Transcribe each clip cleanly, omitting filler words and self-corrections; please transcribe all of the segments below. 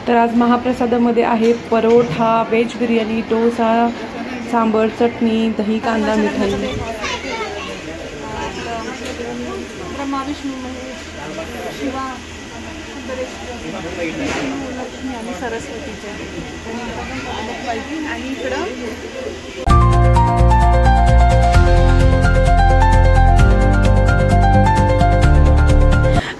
तर आज महाप्रसादामध्ये आहे परोठा, व्हेज बिर्याणी, डोसा, सांबर, चटणी, दही, कांदा, मिठाई. ब्रह्मा विष्णू महेश शिवा लक्ष्मी आणि सरस्वतीचे आणि इकडं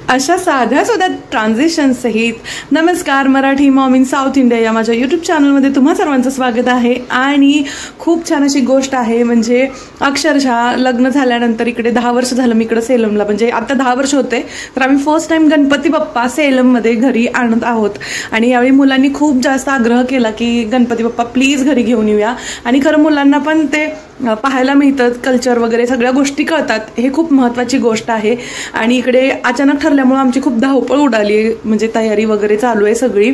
अशा साध्या साध्या ट्रान्झिशन सहित नमस्कार Marathi mom in south India या माझ्या यूट्यूब चॅनलमध्ये तुम्हा सर्वांचं स्वागत आहे. आणि खूप छान अशी गोष्ट आहे, म्हणजे अक्षरशः लग्न झाल्यानंतर इकडे 10 वर्ष झालं मी इकडे सेलमला, म्हणजे आता 10 वर्ष होते. तर आम्ही फर्स्ट टाइम गणपती बाप्पा सेलममध्ये घरी आणत आहोत. आणि यावेळी मुलांनी खूप जास्त आग्रह केला की गणपती बाप्पा प्लीज घरी घेऊन येऊया. आणि खरं मुलांना पण ते पाहायला मिळतं, कल्चर वगैरे सगळ्या गोष्टी कळतात, हे खूप महत्त्वाची गोष्ट आहे. आणि इकडे अचानक ठरल्यामुळे आमची खूप धावपळ उडाली, म्हणजे तयारी वगैरे चालू आहे सगळी.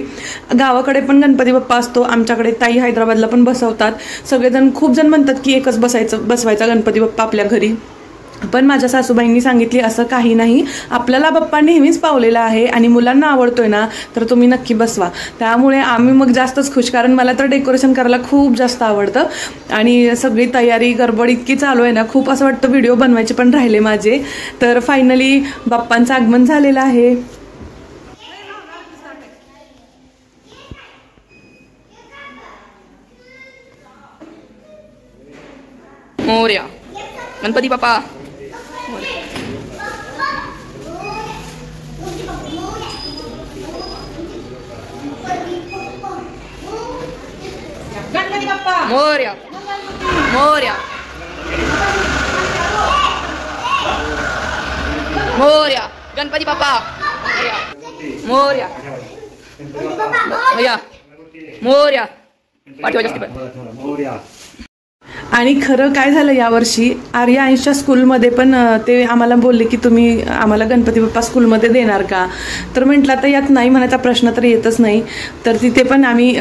गावाकडे पण गणपती बाप्पा असतो, आमच्याकडे ताई हैदराबादला पण बसवतात. सगळेजण खूप जण म्हणतात की एकच बसवायचा गणपती बाप्पा आपल्या घरी. पण माझ्या सासूबाईंनी सांगितली असं काही नाही, आपल्याला बाप्पा नेहमीच पावलेला आहे आणि मुलांना आवडतोय ना, तर तुम्ही नक्की बसवा. त्यामुळे आम्ही मग जास्तच खुश, कारण मला तर डेकोरेशन करायला खूप जास्त आवडतं. आणि सगळी तयारी गडबड इतकी चालू आहे ना, खूप असं वाटतं व्हिडिओ बनवायचे पण राहिले माझे. तर फायनली बाप्पांचं आगमन झालेलं आहे. मोरया गणपती बाप्पा. गणपती बाप्पा मोरया मोरया मोरया गणपती बाप्पा. मोरया मोरया मोरया पाठवा जास्ती मोरया. आणि खरं काय झालं, यावर्षी आर्या आईच्या स्कूलमध्ये पण ते आम्हाला बोलले की तुम्ही आम्हाला गणपती बाप्पा स्कूलमध्ये देणार का. तर म्हटलं आता यात नाही म्हणायचा प्रश्न तर येतच नाही. तर तिथे पण आम्ही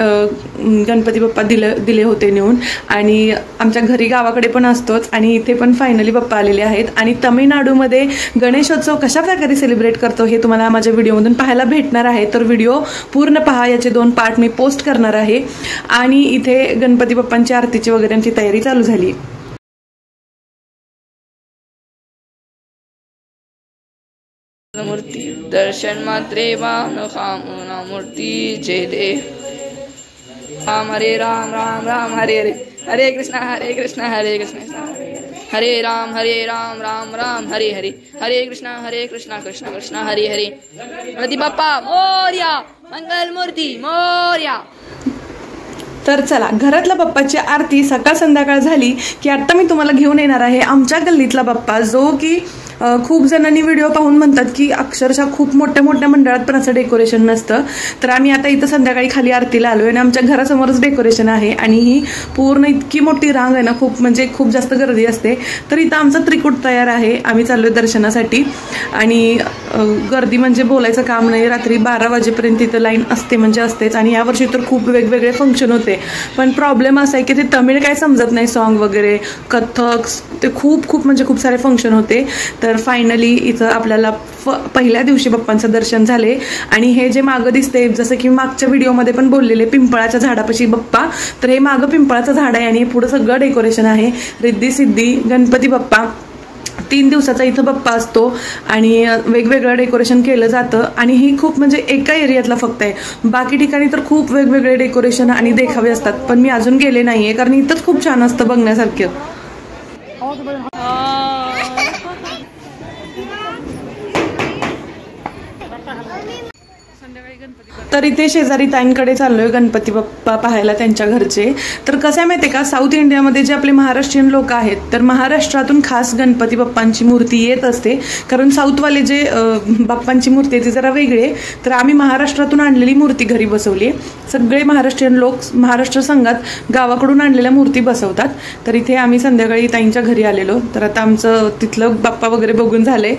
गणपती बाप्पा दिले होते नेऊन. आणि आमच्या घरी गावाकडे पण असतोच, आणि इथे पण फायनली बाप्पा आलेले आहेत. आणि तमिळनाडूमध्ये गणेशोत्सव कशा प्रकारे सेलिब्रेट करतो हे तुम्हाला माझ्या व्हिडिओमधून पाहायला भेटणार आहे. तर व्हिडिओ पूर्ण पहा, याचे 2 पार्ट मी पोस्ट करणार आहे. आणि इथे गणपती बाप्पांची आरतीची वगैरेची तयारी चालू झाली. मूर्ती दर्शन मात्रे वाहन कामना मूर्ती जय दे. राम हरे राम राम राम हरे हरे, हरे कृष्ण हरे कृष्ण हरे राम राम राम हरे हरे, हरे कृष्ण कृष्ण कृष्ण हरे हरे. गणपती बाप्पा मोरया, मंगल मूर्ती मोरया. तर चला, घरातल्या बाप्पाची आरती सकाळ संध्याकाळ झाली की आता मी तुम्हाला घेऊन येणार आहे आमच्या गल्लीतला बाप्पा, जो की खूप जणांनी व्हिडिओ पाहून म्हणतात की अक्षरशः खूप मोठ्या मोठ्या मंडळात पण असं डेकोरेशन नसतं. तर आम्ही आता इथं संध्याकाळी खाली आरतीला आलोय आणि आमच्या घरासमोरच डेकोरेशन आहे. आणि ही पूर्ण इतकी मोठी रांग आहे ना, खूप म्हणजे खूप जास्त गर्दी असते. तर इथं आमचं त्रिकूट तयार आहे, आम्ही चाललोय दर्शनासाठी. आणि गर्दी म्हणजे बोलायचं काम नाही, रात्री 12 वाजेपर्यंत इथं लाईन असते म्हणजे असतेच. आणि यावर्षी तर खूप वेगवेगळे फंक्शन होते, पण प्रॉब्लेम असा आहे की ते तमिळ काय समजत नाही, सॉन्ग वगैरे, कथक, ते खूप म्हणजे खूप सारे फंक्शन होते. तर फायनली इथं आपल्याला पहिल्या दिवशी बाप्पांचं दर्शन झाले. आणि हे जे मागं दिसते, जसं की मागच्या व्हिडिओमध्ये पण बोललेले, पिंपळाच्या झाडापाशी बाप्पा, तर हे मागं पिंपळाचं झाड आहे आणि पुढं सगळं डेकोरेशन आहे. रिद्धी सिद्धी गणपती बाप्पा 3 दिवसाचा इथं बाप्पा असतो आणि वेगवेगळं डेकोरेशन केलं जातं. आणि ही खूप म्हणजे एका एरियातला फक्त आहे, बाकी ठिकाणी तर खूप वेगवेगळे डेकोरेशन आणि देखावे असतात. पण मी अजून गेले नाहीये, कारण इथंच खूप छान असतं बघण्यासारखं. तर इथे शेजारी ताईंकडे चाललोय गणपती बाप्पा पाहायला, त्यांच्या घरचे. तर कसं आहे माहितीये का, साऊथ इंडियामध्ये जे आपले महाराष्ट्रीयन लोक आहेत, तर महाराष्ट्रातून खास गणपती बाप्पांची मूर्ती येत असते. कारण साऊथवाले जे बाप्पांची मूर्ती आहे ती जरा वेगळी आहे. तर आम्ही महाराष्ट्रातून आणलेली मूर्ती घरी बसवली आहे. सगळे महाराष्ट्रीयन लोक महाराष्ट्र संघात गावाकडून आणलेल्या मूर्ती बसवतात. तर इथे आम्ही संध्याकाळी ताईंच्या घरी आलेलो. तर आता आमचं तिथलं बाप्पा वगैरे बघून झाले.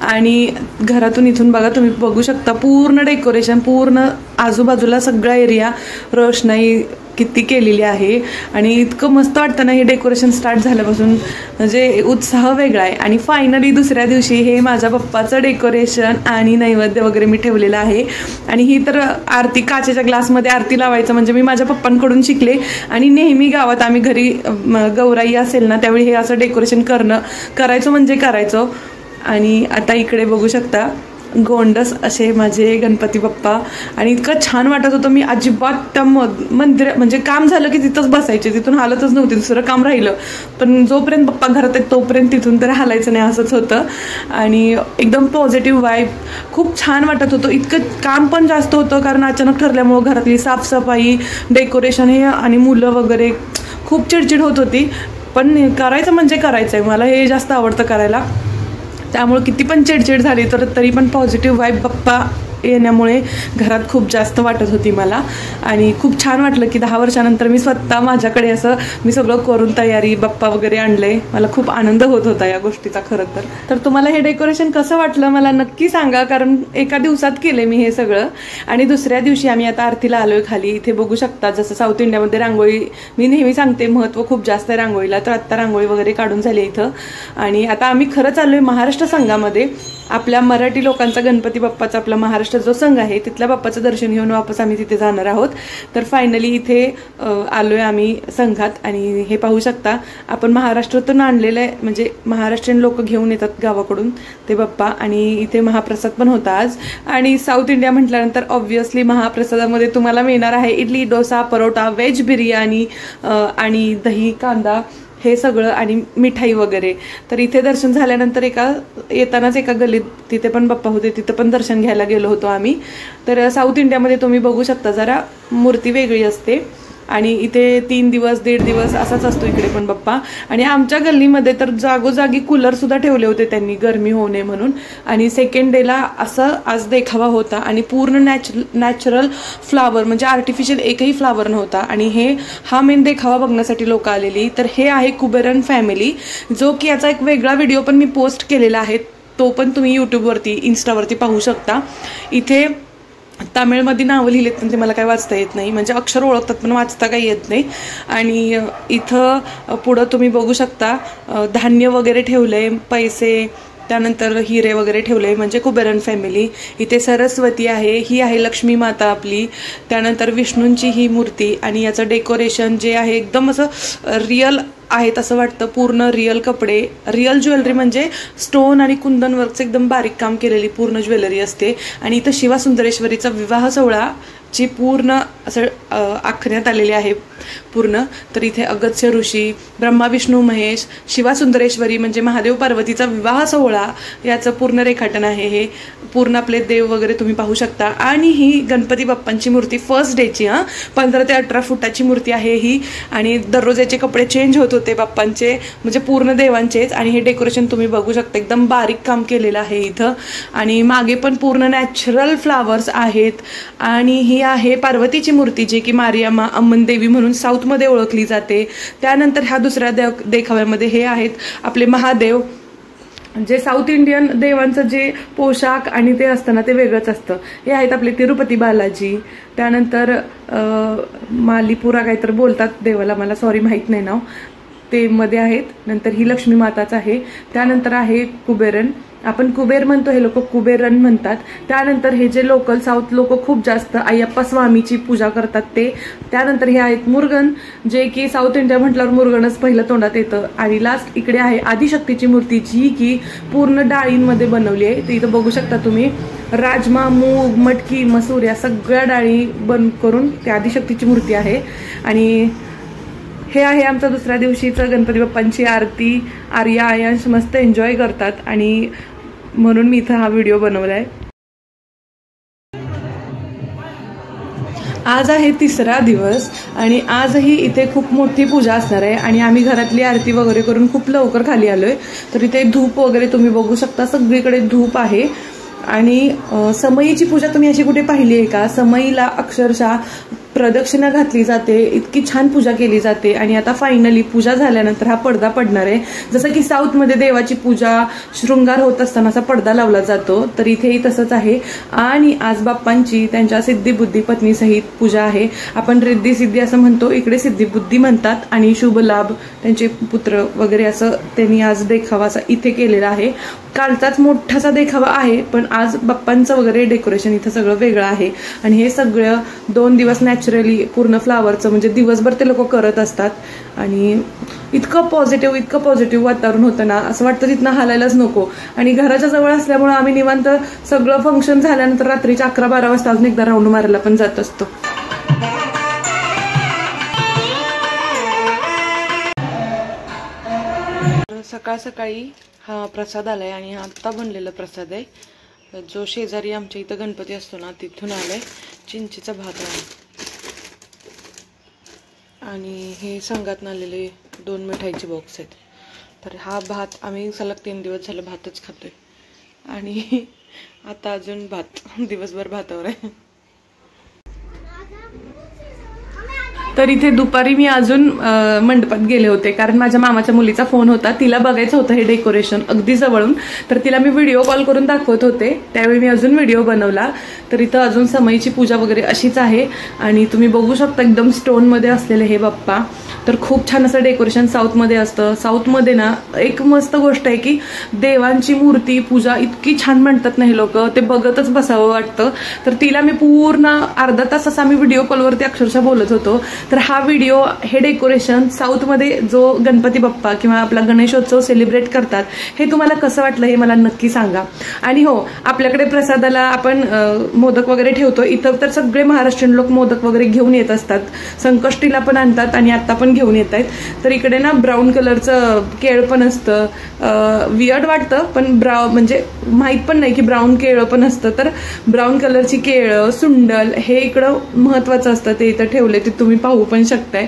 आणि घरातून इथून बघा, तुम्ही बघू शकता पूर्ण डेकोरेशन, पूर्ण आजूबाजूला सगळा एरिया रोषणाई किती केलेली आहे आणि इतकं मस्त वाटतं ना हे डेकोरेशन स्टार्ट झाल्यापासून, म्हणजे उत्साह वेगळा आहे. आणि फायनली दुसऱ्या दिवशी हे माझ्या पप्पाचं डेकोरेशन आणि नैवेद्य वगैरे मी ठेवलेलं आहे. आणि ही तर आरती काचेच्या ग्लासमध्ये आरती लावायचं म्हणजे मी माझ्या पप्पांकडून शिकले. आणि नेहमी गावात आम्ही घरी गौराई असेल ना त्यावेळी हे असं डेकोरेशन करायचो म्हणजे करायचो. आणि आता इकडे बघू शकता गोंडस असे माझे गणपती बाप्पा. आणि इतकं छान वाटत होतं, मी अजिबात त्या मंदिर म्हणजे काम झालं की तिथंच बसायचे, तिथून हालतच नव्हती, दुसरं काम राहिलं पण जोपर्यंत बाप्पा घरात आहेत तोपर्यंत तिथून तर हालायचं नाही असंच होतं. आणि एकदम पॉझिटिव्ह वाईब, खूप छान वाटत होतं. इतकं काम पण जास्त होतं कारण अचानक ठरल्यामुळं घरातली साफसफाई, डेकोरेशन हे आणि मुलं वगैरे खूप चिडचिड होत होती. पण करायचं म्हणजे करायचं आहे, मला हे जास्त आवडतं करायला. त्यामुळे किती पण चिडचिड झाली तर तरी पण पॉझिटिव्ह वाईब बाप्पा येण्यामुळे घरात खूप जास्त वाटत होती मला. आणि खूप छान वाटलं की 10 वर्षानंतर मी स्वतः माझ्याकडे असं मी सगळं करून तयारी बाप्पा वगैरे आणले. मला खूप आनंद होत होता या गोष्टीचा खरं तर. तुम्हाला हे डेकोरेशन कसं वाटलं मला नक्की सांगा, कारण एका दिवसात केले मी हे सगळं. आणि दुसऱ्या दिवशी आम्ही आता आरतीला आलोय खाली. इथे बघू शकता जसं साऊथ इंडियामध्ये रांगोळी, मी नेहमी सांगते महत्त्व खूप जास्त आहे रांगोळीला, तर आत्ता रांगोळी वगैरे काढून झाली इथं. आणि आता आम्ही खरंच आलोय महाराष्ट्र संघामध्ये. आपल्या मराठी लोकांचा गणपती बाप्पाचा आपला महाराष्ट्र जो संघ आहे तिथल्या बाप्पाचं दर्शन घेऊन वापस आम्ही तिथे जाणार आहोत. तर फायनली इथे आलोय आम्ही संघात. आणि हे पाहू शकता आपण महाराष्ट्रातून आणलेलं आहे, म्हणजे महाराष्ट्रीयन लोक घेऊन येतात गावाकडून ते बाप्पा. आणि इथे महाप्रसाद पण होता आज. आणि साऊथ इंडिया म्हटल्यानंतर ऑब्व्हियसली महाप्रसादामध्ये तुम्हाला मिळणार आहे इडली, डोसा, परोटा, व्हेज बिर्याणी आणि दही, कांदा हे सगळं आणि मिठाई वगैरे. तर इथे दर्शन झाल्यानंतर येतानाच एका गल्लीत तिथे पण बाप्पा होते, तिथं पण दर्शन घ्यायला गेलो होतो आम्ही. तर साऊथ इंडियामध्ये तुम्ही बघू शकता जरा मूर्ती वेगळी असते. आणि इथे 3 दिवस 1.5 दिवस असाच असतो इकडे पण बाप्पा. आणि आमच्या गल्लीमध्ये तर जागोजागी कूलर सुद्धा ठेवले होते त्यांनी गरमी होऊ नये म्हणून. आणि सेकंड डेला असं आज देखावा होता आणि पूर्ण नॅचरल फ्लावर म्हणजे आर्टिफिशियल एकही फ्लावर नव्हता. आणि हा मेन देखावा बघण्यासाठी लोक आलेली. तर हे आहे कुबेरन फॅमिली, जो की याचा एक वेगळा व्हिडिओ पण मी पोस्ट केलेला आहे, तो पण तुम्ही यूट्यूबवरती इन्स्टावरती पाहू शकता. इथे तामिळमध्ये नावं लिहिलेत पण ते मला काही वाचता येत नाही, म्हणजे अक्षर ओळखतात पण वाचता काही येत नाही. आणि इथं पुढं तुम्ही बघू शकता धान्य वगैरे ठेवलंय, पैसे, त्यानंतर हिरे वगैरे ठेवले म्हणजे कुबेरन फॅमिली. इथे सरस्वती आहे, ही आहे लक्ष्मी माता आपली. त्यानंतर विष्णूंची ही मूर्ती. आणि याचं डेकोरेशन जे आहे एकदम असं रिअल आहेत असं वाटतं, पूर्ण रिअल कपडे, रिअल ज्वेलरी म्हणजे स्टोन आणि कुंदन वर्कचं एकदम बारीक काम केलेली पूर्ण ज्वेलरी असते. आणि इथं शिवा सुंदरेश्वरीचा विवाह सोहळा ची पूर्ण असं आखण्यात आलेली आहे पूर्ण. तर इथे अगस्त्य ऋषी, ब्रह्मा विष्णू महेश, शिवा सुंदरेश्वरी म्हणजे महादेव पार्वतीचा विवाह सोहळा याचं पूर्ण रेखाटन आहे. हे पूर्ण आपले देव वगैरे तुम्ही पाहू शकता. आणि ही गणपती बाप्पांची मूर्ती फर्स्ट डेची 15 ते 18 फुटाची मूर्ती आहे ही. आणि दररोज याचे कपडे चेंज होत होते बाप्पांचे, म्हणजे पूर्ण देवांचेच. आणि हे डेकोरेशन तुम्ही बघू शकता एकदम बारीक काम केलेलं आहे इथं. आणि मागे पण पूर्ण नॅचरल फ्लावर्स आहेत. आणि ही आहे पार्वतीची मूर्ती जी की मारियामा अम्मन देवी म्हणून साऊथमध्ये ओळखली जाते. त्यानंतर ह्या दुसऱ्या देखाव्यामध्ये हे आहेत आपले महादेव, जे साऊथ इंडियन देवांचं जे पोशाख आणि ते असतं ना ते वेगळंच असतं. हे आहेत आपले तिरुपती बालाजी. त्यानंतर मालीपुरा काहीतरी बोलतात देवाला, मला सॉरी माहीत नाही नाव, ते मध्ये आहेत. नंतर ही लक्ष्मी माताच आहे. त्यानंतर आहे कुबेरन, आपण कुबेर म्हणतो, हे लोक कुबेरन म्हणतात. त्यानंतर हे जे लोकल साऊथ लोक खूप जास्त अय्यप्पा स्वामीची पूजा करतात ते. त्यानंतर हे आहेत मुरुगन, जे की साऊथ इंडिया म्हटल्यावर मुरुगनच पहिलं तोंडात येतं. आणि लास्ट इकडे आहे आदिशक्तीची मूर्ती जी की पूर्ण डाळींमध्ये बनवली आहे. तर इथं बघू शकता तुम्ही राजमा, मूग, मटकी, मसूर या सगळ्या डाळी बंद करून ती आदिशक्तीची मूर्ती आहे. आणि हे आहे आमच्या दुसऱ्या दिवशीचं गणपती बाप्पांची आरती. आर्या आयांश मस्त एन्जॉय करतात आणि म्हणून मी इथं हा व्हिडिओ बनवलाय. आज आहे 3रा दिवस आणि आजही इथे खूप मोठी पूजा असणार आहे. आणि आम्ही घरातली आरती वगैरे करून खूप लवकर खाली आलोय. तर इथे धूप वगैरे तुम्ही बघू शकता, सगळीकडे धूप आहे. आणि समईची पूजा तुम्ही अशी कुठे पाहिली आहे का? समईला अक्षरशः प्रदक्षिणा घातली जाते, इतकी छान पूजा केली जाते। आणि आता फायनली पूजा झाल्यानंतर हा पडदा पडणार आहे। जसं की साऊथमध्ये देवाची पूजा शृंगार होत असताना असा पडदा लावला जातो, तर इथेही तसंच आहे। आणि आज बाप्पांची त्यांच्या सिद्धी बुद्धी पत्नी सहित पूजा आहे। आपण रिद्धी सिद्धी असं म्हणतो, इकडे सिद्धी बुद्धी म्हणतात। आणि शुभ लाभ त्यांचे पुत्र वगैरे असं त्यांनी आज देखावा असा इथे केलेला आहे। कालचाच मोठासा देखावा आहे, पण आज बाप्पांचं वगैरे डेकोरेशन इथं सगळं वेगळं आहे। आणि हे सगळं 2 दिवस नॅचरली पूर्ण फ्लावरचं म्हणजे दिवसभर ते लोक करत असतात। आणि इतकं पॉझिटिव्ह वातावरण होतं ना, असं वाटतं तिथनं हालायलाच नको। आणि घराच्या जवळ असल्यामुळे आम्ही निवांत सगळं फंक्शन झाल्यानंतर रात्रीच्या 11-12 वाजता अजून एकदा राऊंड मारायला पण जात असतो। सकाळ सकाळी हा प्रसाद आलाय आणि हा आत्ता बनलेला प्रसाद आहे, जो शेजारी आमच्या इथं गणपती असतो ना तिथून आलाय। चिंचेचा भात आहे आणि हे संघातून आलेले 2 मिठाईचे बॉक्स आहेत। तर हा भात आम्ही सलग 3 दिवस झालं भातच खातोय आणि आता अजून भात, दिवसभर भातावर आहे। तर इथे दुपारी मी अजून मंडपात गेले होते, कारण माझ्या मामाच्या मुलीचा फोन होता, तिला बघायचं होतं हे डेकोरेशन अगदी जवळून। तर तिला मी व्हिडिओ कॉल करून दाखवत होते, त्यावेळी मी अजून व्हिडिओ बनवला। तर इथं अजून समईची पूजा वगैरे अशीच आहे आणि तुम्ही बघू शकता एकदम स्टोनमध्ये असलेले हे बाप्पा। तर खूप छान असं डेकोरेशन साऊथमध्ये असतं। साऊथमध्ये ना एक मस्त गोष्ट आहे की देवांची मूर्ती पूजा इतकी छान म्हणतात ना हे लोक, ते बघतच बसावं वाटतं। तर तिला मी पूर्ण अर्धा तास असा मी व्हिडिओ कॉलवरती अक्षरशः बोलत होतो। तर हा व्हिडिओ, हे डेकोरेशन साऊथमध्ये जो गणपती बाप्पा किंवा आपला गणेशोत्सव सेलिब्रेट करतात, हे तुम्हाला कसं वाटलं हे मला नक्की सांगा। आणि हो, आपल्याकडे प्रसादाला आपण मोदक वगैरे ठेवतो, इथं तर सगळे महाराष्ट्रीयन लोक मोदक वगैरे घेऊन येत असतात, संकष्टीला पण आणतात आणि आता पण घेऊन येत आहेत। तर इकडे ना ब्राऊन कलरचं केळ पण असतं, वियर्ड वाटतं पण म्हणजे माहित पण नाही की ब्राऊन केळं पण असतं। तर ब्राऊन कलरची केळं, सुंडल हे इकडं महत्वाचं असतं, ते इथं ठेवले, ते तुम्ही पाहू पण शकताय।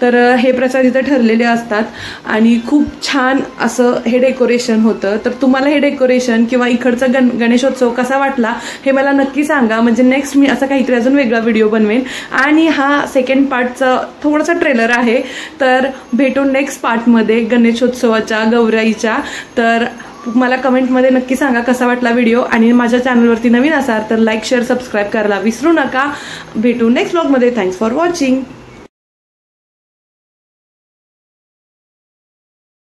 तर हे प्रसाद इथं ठरलेले असतात आणि खूप छान असं हे डेकोरेशन होतं। तर तुम्हाला हे डेकोरेशन किंवा इकडचा गणेशोत्सव कसा वाटला हे मला नक्की सांगा, म्हणजे नेक्स्ट मी असं काहीतरी अजून वेगळा व्हिडिओ बनवेन। आणि हा सेकंड पार्टचा थोडासा ट्रेलर आहे, तर भेटू नेक्स्ट पार्टमध्ये गणेशोत्सवाच्या, गौराईच्या। तर मला कमेंटमध्ये नक्की सांगा कसा वाटला व्हिडिओ। आणि माझ्या चॅनलवरती नवीन असाल तर लाईक, शेअर, सबस्क्राईब करायला विसरू नका। भेटू नेक्स्ट व्लॉगमध्ये। Thanks for watching.